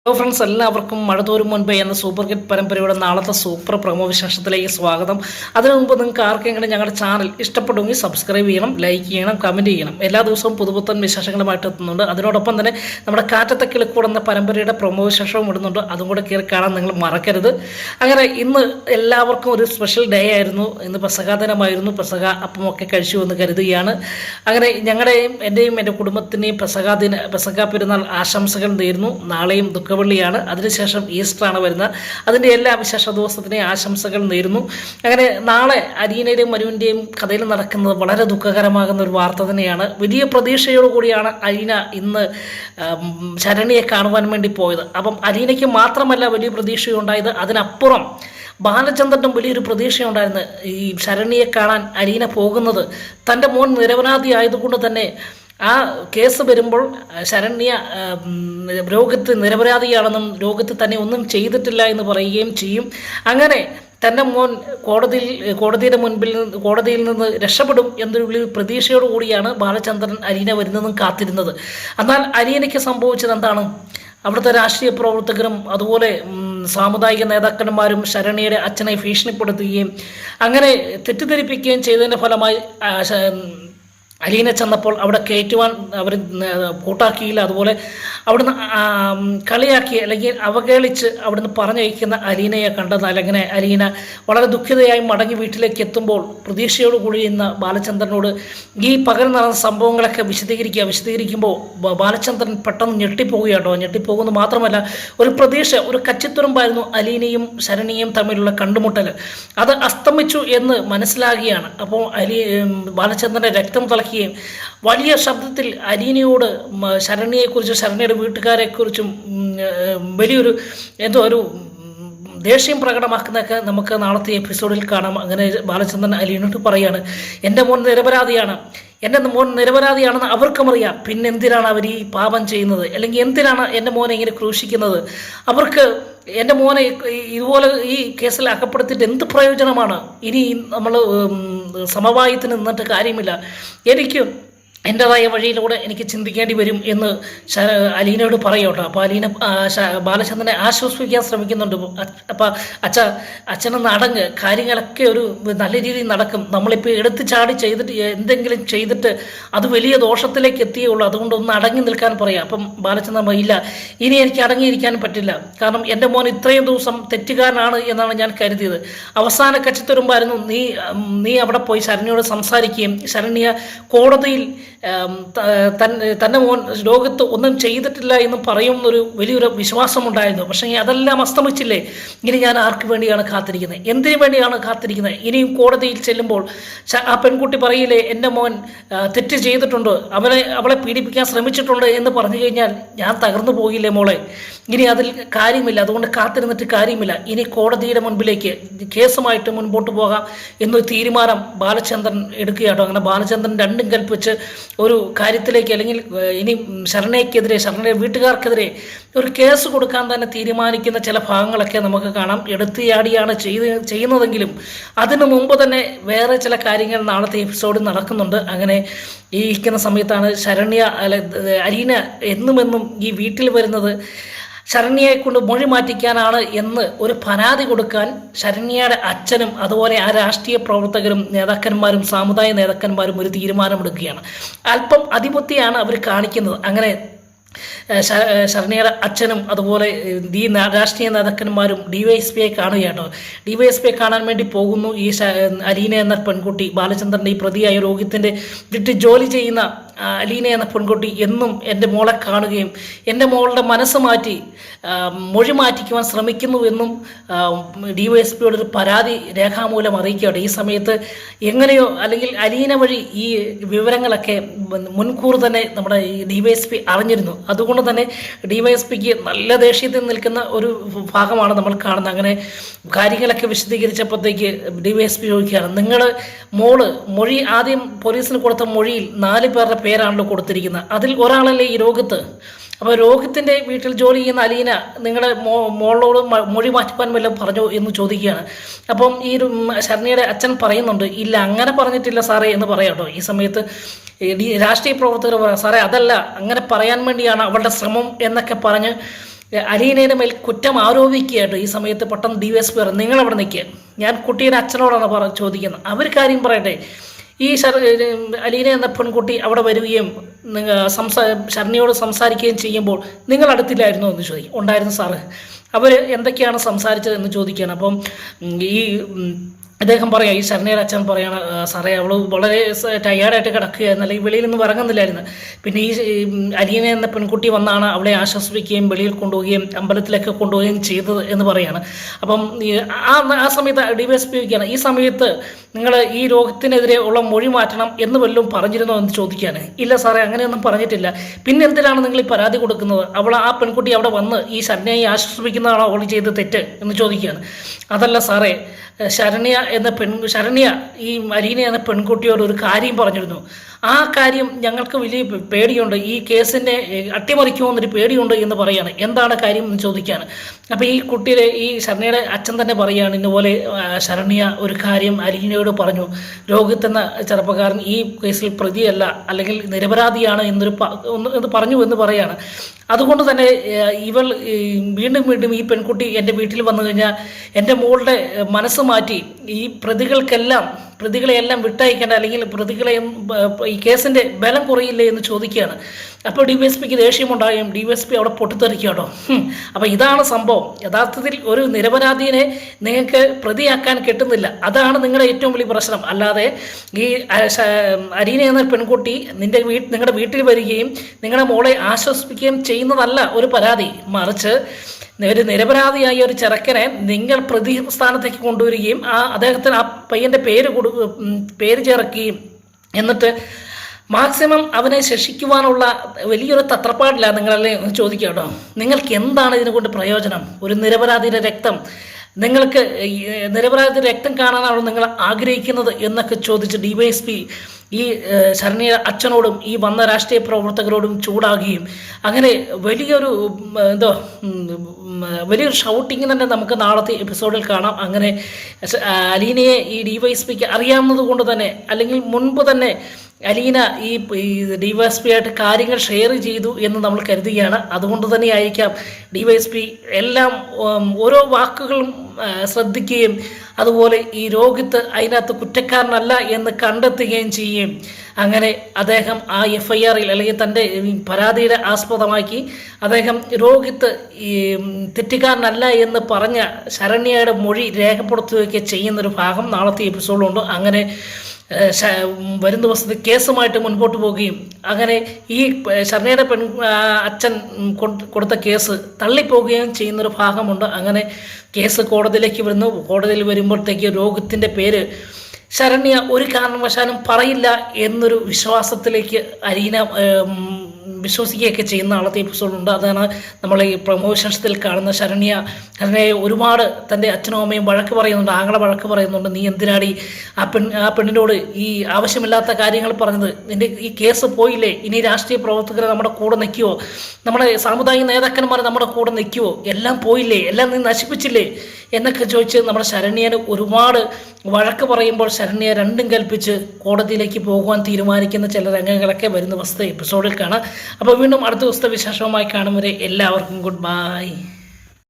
Hello friends, എല്ലാവർക്കും മഴ തോരും മുൻപേ എന്ന സൂപ്പർ ഹിറ്റ് പരമ്പരയുടെ നാളത്തെ സൂപ്പർ പ്രൊമോ വിശേഷത്തിലേക്ക് സ്വാഗതം. അതിനു മുമ്പ് നിങ്ങൾക്ക് ആർക്കെങ്കിലും ഞങ്ങളുടെ ചാനൽ ഇഷ്ടപ്പെടുമെങ്കിൽ സബ്സ്ക്രൈബ് ചെയ്യണം, ലൈക്ക് ചെയ്യണം, കമൻറ്റ് ചെയ്യണം. എല്ലാ ദിവസവും പുതുപുത്തൻ വിശേഷങ്ങളുമായിട്ട് എത്തുന്നുണ്ട്. അതിനോടൊപ്പം തന്നെ നമ്മുടെ കാറ്റത്തെ കിളിക്കൂട് എന്ന പരമ്പരയുടെ പ്രൊമോ വിശേഷവും ഇടുന്നുണ്ട്. അതും കൂടെ കയറി കാണാൻ നിങ്ങൾ മറക്കരുത്. അങ്ങനെ ഇന്ന് എല്ലാവർക്കും ഒരു സ്പെഷ്യൽ ഡേ ആയിരുന്നു. ഇന്ന് പെസഹ ദിനമായിരുന്നു. പെസഹ അപ്പമൊക്കെ കഴിച്ചു എന്ന് കരുതുകയാണ്. അങ്ങനെ ഞങ്ങളുടെയും എൻ്റെയും എൻ്റെ കുടുംബത്തിൻ്റെയും പെസഹ പെരുന്നാൾ ആശംസകൾ നേരുന്നു. നാളെയും ദുഃഖവെള്ളിയാണ്, അതിനുശേഷം ഈസ്റ്ററാണ് വരുന്നത്. അതിൻ്റെ എല്ലാ വിശേഷ ദിവസത്തിനെയും ആശംസകൾ നേരുന്നു. അങ്ങനെ നാളെ അരീനയുടെയും മരുവിൻ്റെയും കഥയിൽ നടക്കുന്നത് വളരെ ദുഃഖകരമാകുന്ന ഒരു വാർത്ത തന്നെയാണ്. വലിയ പ്രതീക്ഷയോടുകൂടിയാണ് അരീന ഇന്ന് ശരണ്യയെ കാണുവാൻ വേണ്ടി പോയത്. അപ്പം അരീനയ്ക്ക് മാത്രമല്ല വലിയ പ്രതീക്ഷയുണ്ടായത്, അതിനപ്പുറം ബാലചന്ദ്രനും വലിയൊരു പ്രതീക്ഷയുണ്ടായിരുന്നു. ഈ ശരണ്യയെ കാണാൻ അരീന പോകുന്നത് തൻ്റെ മോൻ നിരപരാധി ആയതുകൊണ്ട് തന്നെ ആ കേസ് വരുമ്പോൾ ശരണ്യ രോഗത്ത് നിരപരാധിയാണെന്നും രോഗത്ത് തന്നെ ഒന്നും ചെയ്തിട്ടില്ല എന്ന് പറയുകയും ചെയ്യും. അങ്ങനെ തൻ്റെ മോൻ കോടതിയിൽ നിന്ന് രക്ഷപ്പെടും എന്നൊരു വലിയ പ്രതീക്ഷയോടുകൂടിയാണ് ബാലചന്ദ്രൻ അരീന വരുന്നതും കാത്തിരുന്നത്. എന്നാൽ അരീനയ്ക്ക് സംഭവിച്ചത് എന്താണ്? അവിടുത്തെ രാഷ്ട്രീയ പ്രവർത്തകരും അതുപോലെ സാമുദായിക നേതാക്കന്മാരും ശരണ്യയുടെ അച്ഛനെ ഭീഷണിപ്പെടുത്തുകയും അങ്ങനെ തെറ്റിദ്ധരിപ്പിക്കുകയും ചെയ്തതിൻ്റെ ഫലമായി അലീന ചെന്നപ്പോൾ അവിടെ കയറ്റുവാൻ അവർ കൂട്ടാക്കിയില്ല. അതുപോലെ അവിടുന്ന് കളിയാക്കി അല്ലെങ്കിൽ അവഹേളിച്ച് അവിടുന്ന് പറഞ്ഞയക്കുന്ന അലീനയെ കണ്ടതാൽ അങ്ങനെ അലീന വളരെ ദുഃഖിതയായി മടങ്ങി വീട്ടിലേക്ക് എത്തുമ്പോൾ പ്രതീക്ഷയോടുകൂടി ഇന്ന് ബാലചന്ദ്രനോട് ഈ പകൽ നടന്ന സംഭവങ്ങളൊക്കെ വിശദീകരിക്കുമ്പോൾ ബാലചന്ദ്രൻ പെട്ടെന്ന് ഞെട്ടിപ്പോവുകയാട്ടോ. ഞെട്ടിപ്പോകുന്നു മാത്രമല്ല, ഒരു പ്രതീക്ഷ, ഒരു കച്ചിത്തുരുമ്പായിരുന്നു അലീനയും ശരണ്യയും തമ്മിലുള്ള കണ്ടുമുട്ടൽ. അത് അസ്തമിച്ചു എന്ന് മനസ്സിലാകുകയാണ്. അപ്പോൾ ബാലചന്ദ്രൻ്റെ രക്തം തിളക്കുകയും വലിയ ശബ്ദത്തിൽ അലീനയോട് ശരണ്യയെക്കുറിച്ചും ശരണ്യയുടെ വീട്ടുകാരെക്കുറിച്ചും വലിയൊരു ഒരു ദേഷ്യം പ്രകടമാക്കുന്നതൊക്കെ നമുക്ക് നാളത്തെ എപ്പിസോഡിൽ കാണാം. അങ്ങനെ ബാലചന്ദ്രൻ അലീനോട് പറയാണ്, എൻ്റെ മോൻ നിരപരാധിയാണെന്ന് അവർക്കും അറിയാം. പിന്നെ എന്തിനാണ് അവർ ഈ പാപം ചെയ്യുന്നത്? അല്ലെങ്കിൽ എന്തിനാണ് എൻ്റെ മോനെ ഇങ്ങനെ ക്രൂശിക്കുന്നത്? അവർക്ക് എൻ്റെ മോനെ ഇതുപോലെ ഈ കേസിൽ അകപ്പെടുത്തിയിട്ട് എന്ത് പ്രയോജനമാണ്? ഇനി നമ്മൾ സമവായത്തിന് നിന്നിട്ട് കാര്യമില്ല. എനിക്ക് എൻ്റെതായ വഴിയിലൂടെ എനിക്ക് ചിന്തിക്കേണ്ടി വരും എന്ന് അലീനയോട് പറയോട്ടോ. അപ്പോൾ അലീന ബാലചന്ദ്രനെ ആശ്വസിപ്പിക്കാൻ ശ്രമിക്കുന്നുണ്ട്. അപ്പോൾ അച്ഛനൊന്ന് അടങ്ങ്, കാര്യങ്ങളൊക്കെ ഒരു നല്ല രീതിയിൽ നടക്കും. നമ്മളിപ്പോൾ എടുത്ത് ചാടി എന്തെങ്കിലും ചെയ്തിട്ട് അത് വലിയ ദോഷത്തിലേക്ക് എത്തിയേ ഉള്ളൂ. അതുകൊണ്ട് ഒന്ന് അടങ്ങി നിൽക്കാൻ പറയാം. അപ്പം ബാലചന്ദ്രൻ ഇല്ല, ഇനി എനിക്ക് അടങ്ങിയിരിക്കാൻ പറ്റില്ല. കാരണം എൻ്റെ മോൻ ഇത്രയും ദിവസം തെറ്റുകാരനാണ് എന്നാണ് ഞാൻ കരുതിയത്. അവസാന കച്ചിത്തുരുമ്പായിരുന്നു നീ അവിടെ പോയി ശരണ്യയോട് സംസാരിക്കുകയും ശരണ്യ കോടതിയിൽ തന്നെ മോൻ ലോകത്ത് ഒന്നും ചെയ്തിട്ടില്ല എന്ന് പറയുന്നൊരു വലിയൊരു വിശ്വാസമുണ്ടായിരുന്നു. പക്ഷേ അതെല്ലാം അസ്തമിച്ചില്ലേ? ഇനി ഞാൻ ആർക്ക് വേണ്ടിയാണ് കാത്തിരിക്കുന്നത്? എന്തിനു വേണ്ടിയാണ് കാത്തിരിക്കുന്നത്? ഇനിയും കോടതിയിൽ ചെല്ലുമ്പോൾ ആ പെൺകുട്ടി പറയില്ലേ, എൻ്റെ മോൻ തെറ്റ് ചെയ്തിട്ടുണ്ട്, അവളെ പീഡിപ്പിക്കാൻ ശ്രമിച്ചിട്ടുണ്ട് എന്ന് പറഞ്ഞു കഴിഞ്ഞാൽ ഞാൻ തകർന്നു പോകില്ലേ മോളെ? ഇനി അതിൽ കാര്യമില്ല. അതുകൊണ്ട് കാത്തിരുന്നിട്ട് കാര്യമില്ല. ഇനി കോടതിയുടെ മുൻപിലേക്ക് കേസുമായിട്ട് മുൻപോട്ട് പോകാം എന്നൊരു തീരുമാനം ബാലചന്ദ്രൻ എടുക്കുകയാട്ടോ. അങ്ങനെ ബാലചന്ദ്രൻ രണ്ടും കൽപ്പിച്ച് ഒരു കാര്യത്തിലേക്ക്, അല്ലെങ്കിൽ ഇനി ശരണ്യയുടെ വീട്ടുകാർക്കെതിരെ ഒരു കേസ് കൊടുക്കാൻ തന്നെ തീരുമാനിക്കുന്ന ചില ഭാഗങ്ങളൊക്കെ നമുക്ക് കാണാം. എടുത്തിയാടിയാണ് ചെയ്യുന്നതെങ്കിലും അതിനു മുമ്പ് തന്നെ വേറെ ചില കാര്യങ്ങൾ നാളത്തെ എപ്പിസോഡിൽ നടക്കുന്നുണ്ട്. അങ്ങനെ ഈ ഇരിക്കുന്ന സമയത്താണ് അലീന എന്നുമെന്നും ഈ വീട്ടിൽ വരുന്നത് ശരണ്യയെ കൊണ്ട് മൊഴി മാറ്റിക്കാനാണ് എന്ന് ഒരു പരാതി കൊടുക്കാൻ ശരണ്യയുടെ അച്ഛനും അതുപോലെ ആ രാഷ്ട്രീയ പ്രവർത്തകരും നേതാക്കന്മാരും സാമുദായിക നേതാക്കന്മാരും ഒരു തീരുമാനമെടുക്കുകയാണ്. അല്പം അതിബുദ്ധിയാണ് അവർ കാണിക്കുന്നത്. അങ്ങനെ ശരണ്യയുടെ അച്ഛനും അതുപോലെ ഈ രാഷ്ട്രീയ നേതാക്കന്മാരും DYSPയെ കാണുകയാട്ടോ. DYSPയെ കാണാൻ വേണ്ടി പോകുന്നു. ഈ അലീന എന്ന പെൺകുട്ടി, ബാലചന്ദ്രൻ്റെ ഈ പ്രതിയായ രോഹിത്തിൻ്റെ വീട്ടിൽ ജോലി ചെയ്യുന്ന അലീന എന്ന പെൺകുട്ടി എന്നും എൻ്റെ മോളെ കാണുകയും എൻ്റെ മോളുടെ മനസ്സ് മാറ്റി മൊഴി മാറ്റിക്കുവാൻ ശ്രമിക്കുന്നുവെന്നും DYSPയോട് ഒരു പരാതി രേഖാമൂലം അറിയിക്കുകയാണ്. ഈ സമയത്ത് എങ്ങനെയോ അല്ലെങ്കിൽ അലീന വഴി ഈ വിവരങ്ങളൊക്കെ മുൻകൂർ തന്നെ നമ്മുടെ DYSP അറിഞ്ഞിരുന്നു. അതുകൊണ്ട് തന്നെ DYSPക്ക് നല്ല ദേഷ്യത്തിൽ നിൽക്കുന്ന ഒരു ഭാഗമാണ് നമ്മൾ കാണുന്നത്. അങ്ങനെ കാര്യങ്ങളൊക്കെ വിശദീകരിച്ചപ്പോഴത്തേക്ക് DYSP ചോദിക്കുകയാണ്, നിങ്ങൾ മൊഴി ആദ്യം പോലീസിന് കൊടുത്ത മൊഴിയിൽ 4 പേരുടെ പേരാണല്ലോ കൊടുത്തിരിക്കുന്നത്, അതിൽ ഒരാളല്ലേ ഈ രോഗത്ത്? അപ്പോൾ രോഹിത്തിൻ്റെ വീട്ടിൽ ജോലി ചെയ്യുന്ന അലീന നിങ്ങളുടെ മോളോട് മൊഴി മാറ്റിപ്പാൻ വല്ലതും പറഞ്ഞോ എന്ന് ചോദിക്കുകയാണ്. അപ്പം ഈ ശരണ്യയുടെ അച്ഛൻ പറയുന്നുണ്ട്, ഇല്ല അങ്ങനെ പറഞ്ഞിട്ടില്ല സാറേ എന്ന് പറയാട്ടോ. ഈ സമയത്ത് രാഷ്ട്രീയ പ്രവർത്തകർ പറയാം, സാറേ അതല്ല, അങ്ങനെ പറയാൻ വേണ്ടിയാണ് അവളുടെ ശ്രമം എന്നൊക്കെ പറഞ്ഞ് അലീനയുടെ മേൽ കുറ്റം ആരോപിക്കുകയായിട്ട് ഈ സമയത്ത് പെട്ടെന്ന് DSP പറഞ്ഞു, നിങ്ങളവിടെ നിൽക്കുക, ഞാൻ കുട്ടിയുടെ അച്ഛനോടാണ് ചോദിക്കുന്നത്, അവർ കാര്യം പറയട്ടെ. ഈ അലീന എന്ന പെൺകുട്ടി അവിടെ വരികയും ശരണ്യയോട് സംസാരിക്കുകയും ചെയ്യുമ്പോൾ നിങ്ങൾ അടുത്തില്ലായിരുന്നോ എന്ന് ചോദിക്കും. ഉണ്ടായിരുന്നു സാറ്. അവർ എന്തൊക്കെയാണ് സംസാരിച്ചതെന്ന് ചോദിക്കുകയാണ്. അപ്പം ഈ അദ്ദേഹം പറയാം, ഈ ശരണ്യയുടെ അച്ഛൻ പറയാണ്, സാറേ അവൾ വളരെ ടയേർഡായിട്ട് കിടക്കുകയായിരുന്നു, അല്ലെങ്കിൽ വെളിയിൽ നിന്ന് ഇറങ്ങുന്നില്ലായിരുന്നു. പിന്നെ ഈ അലീന എന്ന പെൺകുട്ടി വന്നാണ് അവളെ ആശ്വസിപ്പിക്കുകയും വെളിയിൽ കൊണ്ടുപോവുകയും അമ്പലത്തിലൊക്കെ കൊണ്ടുപോവുകയും ചെയ്തത് എന്ന് പറയാണ്. അപ്പം ആ സമയത്ത് DSP ചോദിക്കുകയാണ്, ഈ സമയത്ത് നിങ്ങൾ ഈ രോഗത്തിനെതിരെ ഉള്ള മൊഴി മാറ്റണം എന്ന് വല്ലതും പറഞ്ഞിരുന്നോ എന്ന് ചോദിക്കുകയാണ്. ഇല്ല സാറേ, അങ്ങനെയൊന്നും പറഞ്ഞിട്ടില്ല. പിന്നെ എന്തിനാണ് നിങ്ങൾ ഈ പരാതി കൊടുക്കുന്നത്? ആ പെൺകുട്ടി അവിടെ വന്ന് ഈ ശരണ്യയെ ആശ്വസിപ്പിക്കുന്നതാണോ അവൾ ചെയ്ത് തെറ്റ് എന്ന് ചോദിക്കുകയാണ്. അതല്ല സാറേ, ശരണ്യ ഈ അലീന എന്ന പെൺകുട്ടിയോട് ഒരു കാര്യം പറഞ്ഞിരുന്നു. ആ കാര്യം ഞങ്ങൾക്ക് വലിയ പേടിയുണ്ട്, ഈ കേസിനെ അട്ടിമറിക്കുമെന്നൊരു പേടിയുണ്ട് എന്ന് പറയാണ്. എന്താണ് കാര്യം എന്ന് ചോദിക്കുകയാണ്. അപ്പോൾ ഈ ശരണ്യയുടെ അച്ഛൻ തന്നെ പറയുകയാണ്, ഇന്നുപോലെ ശരണ്യ ഒരു കാര്യം അലീനയോട് പറഞ്ഞു, രോഹിത് എന്ന ചെറുപ്പക്കാരൻ ഈ കേസിൽ പ്രതിയല്ല, അല്ലെങ്കിൽ നിരപരാധിയാണ് എന്ന് പറഞ്ഞു എന്ന് പറയാണ്. അതുകൊണ്ട് തന്നെ ഇവൾ വീണ്ടും ഈ പെൺകുട്ടി എൻ്റെ വീട്ടിൽ വന്നു കഴിഞ്ഞാൽ എൻ്റെ മോളുടെ മനസ്സ് മാറ്റി ഈ പ്രതികളെയെല്ലാം വിട്ടയക്കേണ്ട, അല്ലെങ്കിൽ ഈ കേസിൻ്റെ ബലം കുറയില്ലേ എന്ന് ചോദിക്കുകയാണ്. അപ്പോൾ DSPക്ക് ദേഷ്യമുണ്ടാകും. DSP അവിടെ പൊട്ടിത്തെറിക്കുകയാണോ. അപ്പോൾ ഇതാണ് സംഭവം. യഥാർത്ഥത്തിൽ ഒരു നിരപരാധിയെ നിങ്ങൾക്ക് പ്രതിയാക്കാൻ കിട്ടുന്നില്ല, അതാണ് നിങ്ങളുടെ ഏറ്റവും വലിയ പ്രശ്നം. അല്ലാതെ ഈ അലീന എന്ന പെൺകുട്ടി നിങ്ങളുടെ വീട്ടിൽ വരികയും നിങ്ങളുടെ മോളെ ആശ്വസിപ്പിക്കുകയും ചെയ്യുന്നതല്ല ഒരു പരാതി. മറിച്ച് ഒരു നിരപരാധിയായ ഒരു ചെറുക്കനെ നിങ്ങൾ പ്രതിസ്ഥാനത്തേക്ക് കൊണ്ടുവരികയും അദ്ദേഹത്തിന് ആ പയ്യൻ്റെ പേര് ചേർക്കുകയും എന്നിട്ട് മാക്സിമം അവനെ ശിക്ഷിക്കുവാനുള്ള വലിയൊരു തത്രപ്പാടില്ല നിങ്ങളല്ലേ ചോദിക്കുക കേട്ടോ. നിങ്ങൾക്ക് എന്താണ് ഇതിനെ കൊണ്ട് പ്രയോജനം? ഒരു നിരപരാധിയുടെ രക്തം നിരപരാധിയുടെ രക്തം കാണാനാണോ നിങ്ങൾ ആഗ്രഹിക്കുന്നത് എന്നൊക്കെ ചോദിച്ച് DSP ഈ ശരണ്യ അച്ഛനോടും ഈ വന്ന രാഷ്ട്രീയ പ്രവർത്തകരോടും ചൂടാകുകയും അങ്ങനെ വലിയൊരു ഷൗട്ടിങ് തന്നെ നമുക്ക് നാളത്തെ എപ്പിസോഡിൽ കാണാം. അങ്ങനെ അലീനയെ ഈ DSPക്ക് അറിയാവുന്നത് കൊണ്ട് തന്നെ, അല്ലെങ്കിൽ മുൻപ് തന്നെ അലീന ഈ DSP ആയിട്ട് കാര്യങ്ങൾ ഷെയർ ചെയ്തു എന്ന് നമ്മൾ കരുതുകയാണ്. അതുകൊണ്ട് തന്നെ ആയിരിക്കാം DSP എല്ലാം ഓരോ വാക്കുകളും ശ്രദ്ധിക്കുകയും അതുപോലെ ഈ രോഹിത് അതിനകത്ത് കുറ്റക്കാരനല്ല എന്ന് കണ്ടെത്തുകയും ചെയ്യും. അങ്ങനെ അദ്ദേഹം ആ FIRൽ അല്ലെങ്കിൽ തൻ്റെ പരാതിയുടെ ആസ്പദമാക്കി അദ്ദേഹം രോഹിത് ഈ തെറ്റുകാരനല്ല എന്ന് പറഞ്ഞ ശരണ്യയുടെ മൊഴി രേഖപ്പെടുത്തുകയൊക്കെ ചെയ്യുന്നൊരു ഭാഗം നാളത്തെ എപ്പിസോഡിലുണ്ട്. അങ്ങനെ വരും ദിവസത്തെ കേസുമായിട്ട് മുൻപോട്ട് പോവുകയും അങ്ങനെ ഈ ശരണ്യയുടെ അച്ഛൻ കൊടുത്ത കേസ് തള്ളിപ്പോവുകയും ചെയ്യുന്നൊരു ഭാഗമുണ്ട്. അങ്ങനെ കേസ് കോടതിയിലേക്ക് വരുന്നു. കോടതിയിൽ വരുമ്പോഴത്തേക്ക് രോഗത്തിൻ്റെ പേര് ശരണ്യ ഒരു കാരണവശാലും പറയില്ല എന്നൊരു വിശ്വാസത്തിലേക്ക് അലീന വിശ്വസിക്കുകയൊക്കെ ചെയ്യുന്ന നാളത്തെ എപ്പിസോഡുണ്ട്. അതാണ് നമ്മൾ ഈ പ്രൊമോഷൻസിൽ കാണുന്ന ശരണ്യയെ ഒരുപാട് തൻ്റെ അച്ഛനും അമ്മയും വഴക്ക് പറയുന്നുണ്ട്, ആങ്ങളെ വഴക്ക് പറയുന്നുണ്ട്. നീ എന്തിനാടി ആ പെണ്ണിനോട് ഈ ആവശ്യമില്ലാത്ത കാര്യങ്ങൾ പറഞ്ഞത്? നിൻ്റെ ഈ കേസ് പോയില്ലേ? ഇനി രാഷ്ട്രീയ പ്രവർത്തകർ നമ്മുടെ കൂടെ നിൽക്കുമോ? നമ്മുടെ സാമുദായിക നേതാക്കന്മാർ നമ്മുടെ കൂടെ നിൽക്കുമോ? എല്ലാം പോയില്ലേ? എല്ലാം നീ നശിപ്പിച്ചില്ലേ എന്നൊക്കെ ചോദിച്ച് നമ്മുടെ ശരണ്യന് ഒരുപാട് വഴക്ക് പറയുമ്പോൾ ശരണ്യ രണ്ടും കൽപ്പിച്ച് കോടതിയിലേക്ക് പോകുവാൻ തീരുമാനിക്കുന്ന ചില രംഗങ്ങളൊക്കെ വരുന്ന ദിവസത്തെ എപ്പിസോഡിൽ കാണാം. അപ്പോൾ വീണ്ടും അടുത്ത ദിവസത്തെ വിശേഷവുമായി കാണും വരെ എല്ലാവർക്കും ഗുഡ് ബൈ.